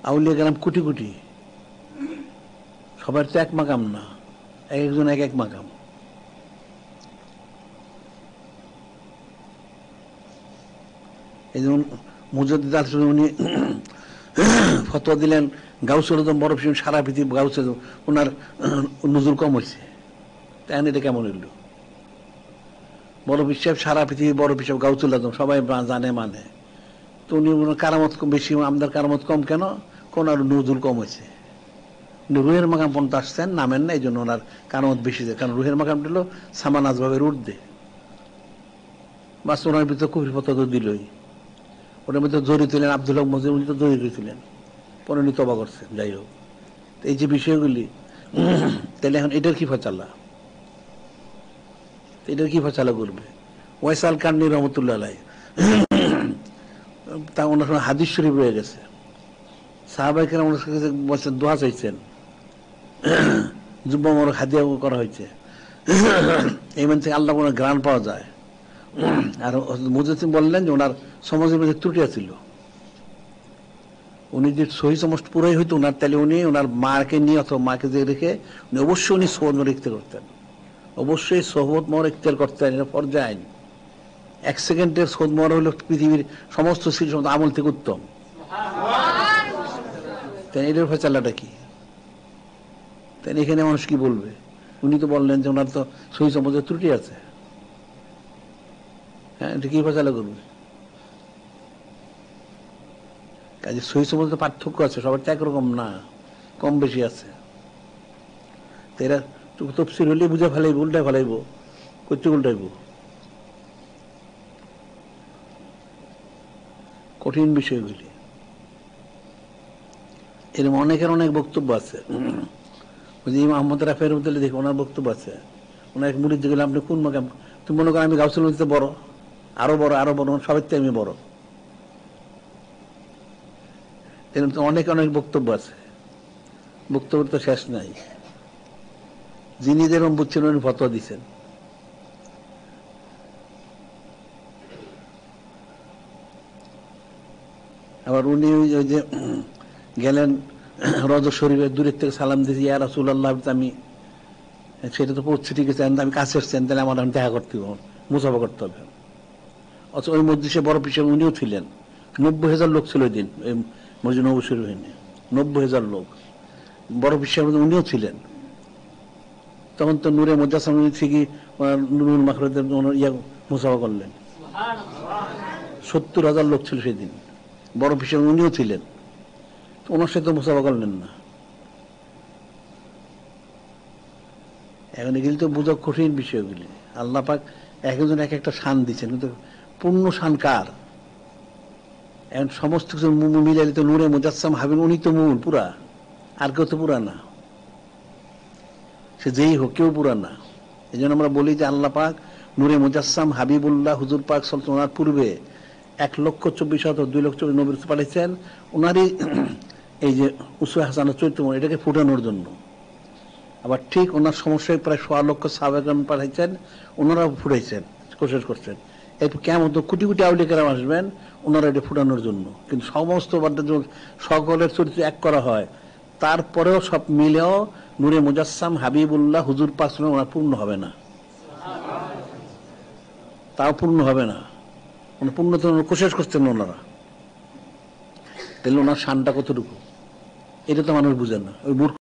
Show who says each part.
Speaker 1: আউলিয়া গ্রাম কোটি কোটি, সবার তো এক মাকাম না, এক একজন এক এক মাকাম। এই যেমন মুজাদ্দিদ আল উনি ফতোয়া দিলেন গাউসুল আজম বড় পীর সারা পৃথিবী গাউসুল ওনার নজরুল কম হয়েছে, তাই এটা কেমন হইল? বড় পীর সাহেব সারা পৃথিবী বড় পীর সাহেব গাউসুল আজম সবাই জানে মানে, তো উনি কারামত বেশি, আমাদের কারামত কম কেন? কোন আর নজরুল কম হয়েছে। রুহের মাকাম পর্যন্ত আসছেন, নামেন না, এই জন্য ওনার কারামত বেশি যায়, কারণ রুহের মাকামটা হলো সামানাজ ভাবের ঊর্ধ্বে। বাস ওনার ভিতরে কুফরি ফতোয়া তো দিলই, ওটার মধ্যে জড়িত ছিলেন আব্দুল হক মজিদ, উনি তো জড়িত ছিলেন, পরে উনি তবা করছেন। যাই হোক, এই যে বিষয়গুলি, তাহলে এখন এটার কি ফয়সালা? এটার কি ফয়সালা করবে? ওয়াইসাল কান্নি রহমতুল্লাহ আলাইহি তা ওনার সময় হাদিস শরীফ রয়ে গেছে, সাহাবায়ে কেরাম ওনার কাছে বলছেন, দোয়া চাইছেন, যুব্বা মোবারক হাদিয়া করা হয়েছে, এই মান থেকে আল্লাহ ওনার গ্রাণ পাওয়া যায়। আর মুজাদ্দিদ বললেন যে ওনার সমাজের মধ্যে ত্রুটি ছিল, উনি যে সহি সমস্ত পুরাই হইতো ওনার, তাহলে উনি ওনার মাকে নিয়ে অথবা মাকে যে রেখে উনি অবশ্যই উনি সোহবত মোহর ইখতিয়ার করতেন, অবশ্যই সোহবত মোহর ইখতিয়ার করতেন, এটা ফরজে আইন। 1 সেকেন্ডের সোহবত মোহর হলো পৃথিবীর সমস্ত সৃষ্টি সমস্ত আমল থেকে উত্তম। তাই এটার ফয়সালাটা কি? তাই এখানে মানুষ কি বলবে? উনি তো বললেন যে ওনার তো সহি সমাজের ত্রুটি আছে, হ্যাঁ, এটা কি ফয়সালা করবে? কাজে সহি সমাজের পার্থক্য আছে, সবার তো একরকম না, কম বেশি আছে। এরা তফসির হলে বুঝে ফেলাইব, উল্টায় ফেলাইব, করতে উল্টাইব, কঠিন বিষয়গুলি। এরকম অনেকের অনেক বক্তব্য আছে। মোহাম্মদ রাফি রহমতুল্লাহ দেখি ওনার বক্তব্য আছে, ওনার এক মুরিদ গেলে আপনি কোন মাকাম, তুমি মনে করেন আমি গাউসুল মজিদে বড়, আরো বড়, আরো বড়, সবাই থেকে আমি বড়, এরকম তো অনেক অনেক বক্তব্য আছে, বক্তব্য তো শেষ নাই। যিনি যেরকম বুঝছেন উনি ফতোয়া দিচ্ছেন। আবার উনি ওই যে গেলেন রওজা শরীফের দূরের থেকে সালাম দিয়েছি, ইয়া রাসূলুল্লাহ, আমি সেটা তো পড়ছি ঠিক আছে, আমি কাছে এসছেন, তাহলে আমার দেখা করতে হবে, মুসাফা করতে হবে। অথচ ওই মজলিসে বড় পিছনে উনিও ছিলেন, 90,000 লোক ছিল ওই দিন ওই মসজিদ নববী শরীফে, 90,000 লোক, বড় পিছনে উনিও ছিলেন। তখন তো নূরে মুজাসসাম ঠিকই নুরুল মাখরুদের ইয়া মুসাফা করলেন, 70,000 লোক ছিল সেদিন, বড় পিছনে উনিও ছিলেন, ওনার সাথে মুসাফা করলেন না। এখন এগুলি তো বোঝা কঠিন বিষয়গুলি। আল্লাহ পাক একজন এক একটা শান দিচ্ছেন, কিন্তু পূর্ণ শান কার? এখন সমস্ত কিছু মিলাইলে তো নূরে মুজাসসাম হাবিব উনি তো মূল পুরা, আর কেউ তো পুরা না, সে যেই হোক কেউ পুরা না। এই জন্য আমরা বলি যে আল্লাহ পাক নূরে মুজাসসাম হাবিবুল্লাহ হুজুর পাক সাল্লাল্লাহু আলাইহি ওয়াসাল্লাম পূর্বে 1,24,000 2,24,000 নবী রাসূল পাঠাইছেন, ওনারই এই যে উসওয়া হাসানা চরিত্র এটাকে ফুটানোর জন্য। আবার ঠিক ওনার সমস্যায় প্রায় 1.25 লক্ষ সাহাবা কেরাম পাঠাইছেন, ওনারাও ফুটাইছেন, কোশিশ করছেন। এরপর কেমন তো কোটি কোটি আউলিয়া কেরাম আসবেন, ওনারা এটা ফুটানোর জন্য। কিন্তু সমস্ত সকলের চরিত্র এক করা হয়, তারপরেও সব মিলেও নূরে মুজাসসাম হাবিবুল্লাহ হুজুর পাক ওনার পূর্ণ হবে না, তাও পূর্ণ হবে না, পূর্ণ তো কোশিশ করছেন ওনারা। তাহলে ওনার শানটা কতটুকু, এটা তো মানুষ বুঝে না, ওই মূর্খ